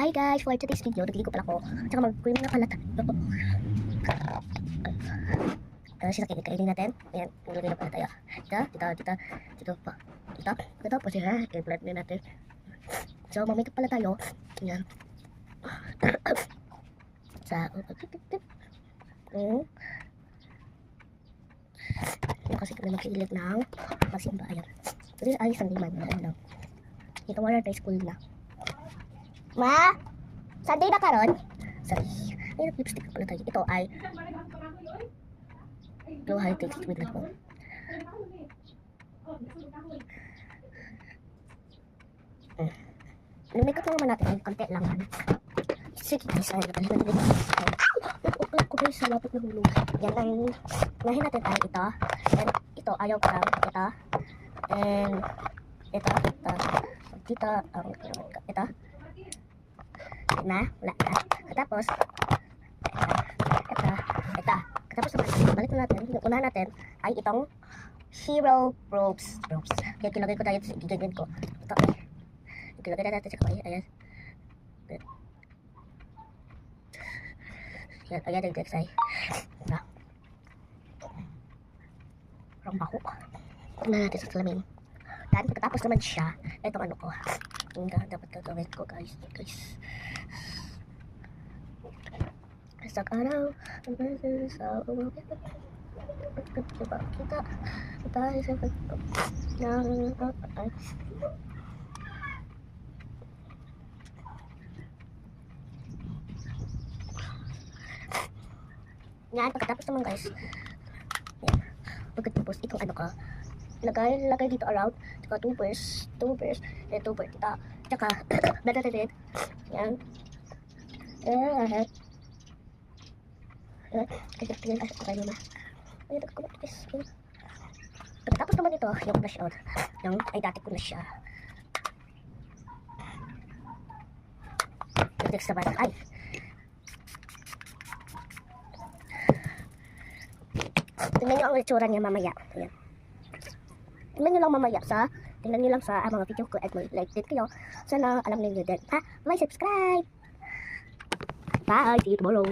Hi guys, for today's video, nagligo pala ako. Tsaka mag-cream na pala tayo. Sisakit, kainin natin. Ayan, nilagay na pala tayo. Dito pa. Dito po siya. I-blend din natin. So, mag-makeup pala tayo. Ayan. Ayan kasi kami magkilig ng magsimba. Ayan. So, this is ayos ang liman. Ayan. Ito wala tayo school na. Ma? Sunday na karon? Sorry. Ay, lipstick pala tayo. Ito ay Glow High-Tech with lip balm. Make-up lang naman natin. Ay, konti lang. Sige guys. Ay, napalitan natin. Nakukulap ko guys sa lapit na hulog. Yan ang nahin natin ay ito. And ito, ayaw ko lang. Ito. And ito. Dito. Ito. Na, wala na. Tapos, ito. Tapos naman, balik na natin. Yung una natin ay itong Hero Probes. Kaya kilagay ko tayo sa giganyan ko. Ito eh. Kilagay na natin sa kamay. Ayan. Ayan yung next ay. Ito. Parang bako. Tignan natin sa salamin. Dan, pagkatapos naman siya, itong ano ko. Yung dapat gagawin ko guys. Sa araw, sa kita tayo sa yan, pagkatapos naman guys, yan. Pagkatapos itong ano ka, lagay dito around, tsaka 2 pairs, tsaka dadated, yan. Tingnan kasi ko kayo na. Ay, nagkumatis. Pagkatapos naman ito, yung blush on. Yung, ay dati ko na siya. Next naman, ay. Tingnan nyo ang itsura niya mamaya. Ayan. Tingnan nyo lang mamaya tingnan nyo lang sa mga video ko at like din kayo. Sana alam niyo din. Ha? Bye, subscribe! Bye, see you tomorrow.